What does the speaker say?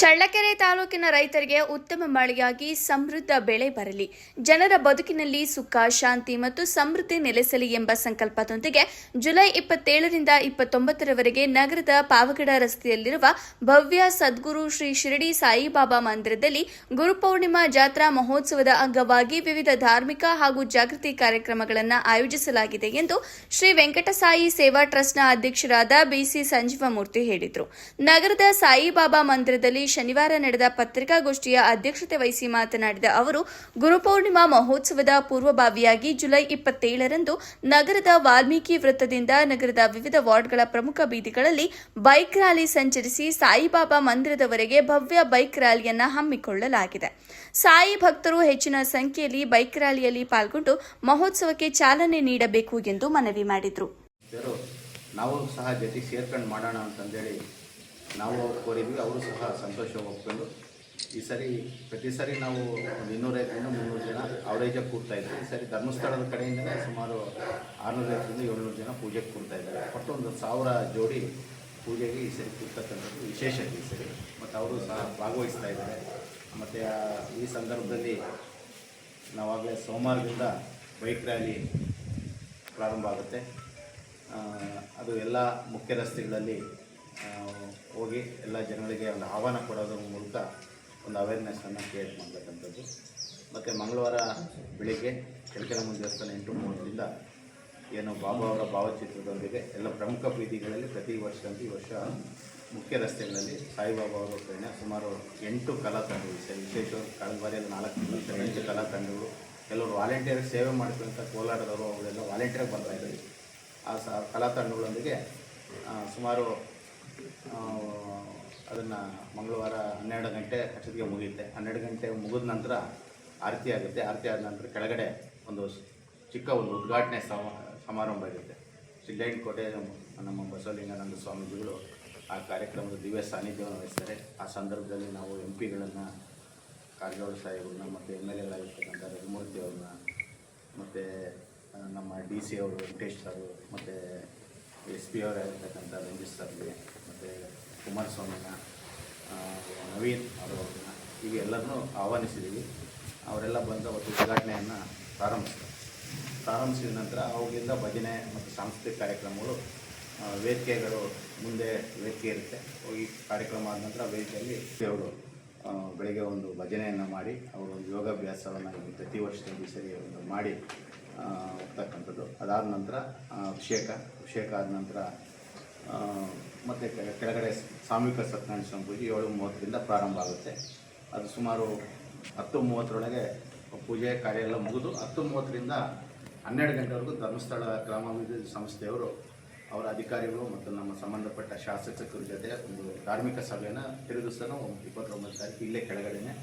ಚಳ್ಳಕೆರೆ ತಾಲೂಕಿನ ರೈತರಿಗೆ ಉತ್ತಮ ಮಳೆಯಾಗಿ ಸಮೃದ್ಧ ಬೆಳೆ ಬರಲಿ, ಜನರ ಬದುಕಿನಲ್ಲಿ ಸುಖ, ಶಾಂತಿ ಮತ್ತು ಸಮೃದ್ಧಿ ನೆಲೆಸಲಿ ಎಂಬ ಸಂಕಲ್ಪದೊಂದಿಗೆ ಜುಲೈ 27ರಿಂದ 29ರವರೆಗೆ ನಗರದ ಪಾವಗಡ ರಸ್ತೆಯಲ್ಲಿರುವ ಭವ್ಯ ಸದ್ಗುರು ಶ್ರೀ ಶಿರಡಿ ಸಾಯಿಬಾಬಾ ಮಂದಿರದಲ್ಲಿ ಗುರುಪೌರ್ಣಿಮಾ ಜಾತ್ರಾ ಮಹೋತ್ಸವದ ಅಂಗವಾಗಿ ವಿವಿಧ ಧಾರ್ಮಿಕ ಹಾಗೂ ಜಾಗೃತಿ ಕಾರ್ಯಕ್ರಮಗಳನ್ನು ಆಯೋಜಿಸಲಾಗಿದೆ ಎಂದು ಶ್ರೀ ವೆಂಕಟಸಾಯಿ ಸೇವಾ ಟ್ರಸ್ಟ್ನ ಅಧ್ಯಕ್ಷರಾದ ಬಿಸಿ ಸಂಜೀವಮೂರ್ತಿ ಹೇಳಿದರು. ನಗರದ ಸಾಯಿಬಾಬಾ ಮಂದಿರದಲ್ಲಿ ಶನಿವಾರ ನಡೆದ ಪತ್ರಿಕಾಗೋಷ್ಠಿಯ ಅಧ್ಯಕ್ಷತೆ ವಹಿಸಿ ಮಾತನಾಡಿದ ಅವರು, ಗುರುಪೌರ್ಣಿಮಾ ಮಹೋತ್ಸವದ ಪೂರ್ವಭಾವಿಯಾಗಿ ಜುಲೈ 27ರಂದು ನಗರದ ವಾಲ್ಮೀಕಿ ವೃತ್ತದಿಂದ ನಗರದ ವಿವಿಧ ವಾರ್ಡ್ಗಳ ಪ್ರಮುಖ ಬೀದಿಗಳಲ್ಲಿ ಬೈಕ್ ರ್ಯಾಲಿ ಸಂಚರಿಸಿ ಸಾಯಿಬಾಬಾ ಮಂದಿರದವರೆಗೆ ಭವ್ಯ ಬೈಕ್ ರ್ಯಾಲಿಯನ್ನು ಹಮ್ಮಿಕೊಳ್ಳಲಾಗಿದೆ. ಸಾಯಿ ಭಕ್ತರು ಹೆಚ್ಚಿನ ಸಂಖ್ಯೆಯಲ್ಲಿ ಬೈಕ್ ರ್ಯಾಲಿಯಲ್ಲಿ ಪಾಲ್ಗೊಂಡು ಮಹೋತ್ಸವಕ್ಕೆ ಚಾಲನೆ ನೀಡಬೇಕು ಎಂದು ಮನವಿ ಮಾಡಿದರು. ನಾವು ಸಹ ಜೊತೆಗೆ ಸೇರ್ಕೊಂಡು ಮಾಡೋಣ ಅಂತಂದೇಳಿ ನಾವು ಕೋರಿದ್ವಿ. ಅವರು ಸಹ ಸಂತೋಷ ಒಪ್ಕೊಂಡು ಈ ಸರಿ ಪ್ರತಿ ಸರಿ ನಾವು 250-300 ಜನ ಅವರೇಜಾಗಿ ಕೂಡ್ತಾಯಿದ್ವಿ. ಈ ಸರಿ ಧರ್ಮಸ್ಥಳದ ಕಡೆಯಿಂದಲೇ ಸುಮಾರು 650-700 ಜನ ಪೂಜೆಗೆ ಕೂಡ್ತಾ ಇದ್ದಾರೆ. ಒಟ್ಟು 1000 ಜೋಡಿ ಪೂಜೆಗೆ ಈ ಸರಿ ಕೂಡ್ತಕ್ಕಂಥದ್ದು ವಿಶೇಷ ಈ ಸರಿ. ಮತ್ತು ಅವರು ಸಹ ಭಾಗವಹಿಸ್ತಾ ಇದ್ದಾರೆ. ಮತ್ತು ಈ ಸಂದರ್ಭದಲ್ಲಿ ನಾವಾಗಲೇ ಸೋಮವಾರದಿಂದ ಬೈಕ್ ರ್ಯಾಲಿ ಪ್ರಾರಂಭ ಆಗುತ್ತೆ. ಅದು ಎಲ್ಲ ಮುಖ್ಯ ರಸ್ತೆಗಳಲ್ಲಿ ಹೋಗಿ ಎಲ್ಲ ಜನಗಳಿಗೆ ಒಂದು ಆಹ್ವಾನ ಕೊಡೋದ್ರ ಮೂಲಕ ಒಂದು ಅವೇರ್ನೆಸ್ಸನ್ನು ಕ್ರಿಯೇಟ್ ಮಾಡತಕ್ಕಂಥದ್ದು. ಮತ್ತು ಮಂಗಳವಾರ ಬೆಳಿಗ್ಗೆ ಕೆಳಕೆಲಮ್ಮ ದೇವಸ್ಥಾನ 8:30ರಿಂದ ಏನು ಬಾಬಾ ಅವರ ಭಾವಚಿತ್ರದೊಂದಿಗೆ ಎಲ್ಲ ಪ್ರಮುಖ ಬೀದಿಗಳಲ್ಲಿ ಪ್ರತಿ ವರ್ಷದಂತೆ ಈ ವರ್ಷ ಮುಖ್ಯ ರಸ್ತೆಗಳಲ್ಲಿ ಸಾಯಿಬಾಬಾ ಅವರ ಪ್ರೇರಣೆ ಸುಮಾರು 8 ಕಲಾ ತಂಡಗಳು, ವಿಶೇಷವಾಗಿ ಕಳೆದ ಬಾರಿಯಲ್ಲಿ 4 8 ಕಲಾ ತಂಡಗಳು, ಕೆಲವರು ವಾಲಂಟಿಯರ್ ಸೇವೆ ಮಾಡ್ಕೊಂತ ಕೋಲಾಟದವರು ಅವರೆಲ್ಲ ವಾಲಂಟಿಯರ್ಗೆ ಬರ್ತಾಯಿದ್ದಾರೆ. ಆ ಕಲಾ ತಂಡಗಳೊಂದಿಗೆ ಸುಮಾರು ಅದನ್ನು ಮಂಗಳವಾರ 12 ಗಂಟೆ ಅಷ್ಟೊತ್ತಿಗೆ ಮುಗಿಯುತ್ತೆ. 12 ಗಂಟೆ ಮುಗಿದ ನಂತರ ಆರತಿ ಆಗುತ್ತೆ. ಆರತಿ ಆದ ನಂತರ ಕೆಳಗಡೆ ಒಂದು ಚಿಕ್ಕ ಉದ್ಘಾಟನೆ ಸಮಾರಂಭ ಇರುತ್ತೆ. ಸಿದ್ದಯ್ಯನ ಕೋಟೆ ನಮ್ಮ ಬಸವಲಿಂಗಾನಂದ ಸ್ವಾಮೀಜಿಗಳು ಆ ಕಾರ್ಯಕ್ರಮದ ದಿವ್ಯ ಸಾನ್ನಿಧ್ಯವನ್ನು ವಹಿಸ್ತಾರೆ. ಆ ಸಂದರ್ಭದಲ್ಲಿ ನಾವು MP ಗಳನ್ನು, ಕಾರಜೋಳ ಸಾಹೇಬ್ರನ್ನ, ಮತ್ತು MLA ರಘುಮೂರ್ತಿ ಅವ್ರನ್ನ, ಮತ್ತು ನಮ್ಮ DC ಅವರು ವೆಂಕಟೇಶ್ ಸರ್, ಮತ್ತು SP ಅವರಾಗಿರ್ತಕ್ಕಂಥ ರಂಜಿತ್ ಸರ್ಗೆ, ಮತ್ತು ಕುಮಾರಸ್ವಾಮಿನ, ನವೀನ್ ಅವರವ್ರನ್ನ ಹೀಗೆಲ್ಲರನ್ನೂ ಆಹ್ವಾನಿಸಿದ್ದೀವಿ. ಅವರೆಲ್ಲ ಬಂದ ಒಂದು ಉದ್ಘಾಟನೆಯನ್ನು ಪ್ರಾರಂಭಿಸಿದ ನಂತರ ಅವುಗಳಿಂದ ಭಜನೆ ಮತ್ತು ಸಾಂಸ್ಕೃತಿಕ ಕಾರ್ಯಕ್ರಮಗಳು, ವೇದಿಕೆಗಳು ಮುಂದೆ ವೇದಿಕೆ ಇರುತ್ತೆ. ಈ ಕಾರ್ಯಕ್ರಮ ಆದ ನಂತರ ವೇದಿಕೆಯಲ್ಲಿ ಅವರು ಬೆಳಗ್ಗೆ ಒಂದು ಭಜನೆಯನ್ನು ಮಾಡಿ ಅವರು ಒಂದು ಯೋಗಾಭ್ಯಾಸವನ್ನು ಪ್ರತಿ ವರ್ಷದಲ್ಲಿ ಸರಿ ಒಂದು ಮಾಡಿ ಹೋಗ್ತಕ್ಕಂಥದ್ದು. ಅದಾದ ನಂತರ ಅಭಿಷೇಕ ಆದ ನಂತರ ಮತ್ತು ಕೆಳಗಡೆ ಸಾಮೂಹಿಕ ಸತ್ಯನಾರಾಯಣ ಸ್ವಾಮಿ ಪೂಜೆ 7:30ರಿಂದ ಪ್ರಾರಂಭ ಆಗುತ್ತೆ. ಅದು ಸುಮಾರು 10:30ರೊಳಗೆ ಪೂಜೆ ಕಾರ್ಯ ಎಲ್ಲ ಮುಗಿದು 10:30ರಿಂದ 12 ಗಂಟೆವರೆಗೂ ಧರ್ಮಸ್ಥಳ ಗ್ರಾಮಾಭಿವೃದ್ಧಿ ಸಂಸ್ಥೆಯವರು ಅವರ ಅಧಿಕಾರಿಗಳು ಮತ್ತು ನಮ್ಮ ಸಂಬಂಧಪಟ್ಟ ಶಾಸಕರ ಜೊತೆ ಒಂದು ಧಾರ್ಮಿಕ ಸಭೆಯನ್ನು ತಿರುಗಿಸಲು 29 ತಾರೀಕು ಇಲ್ಲೇ ಕೆಳಗಡೆನೆ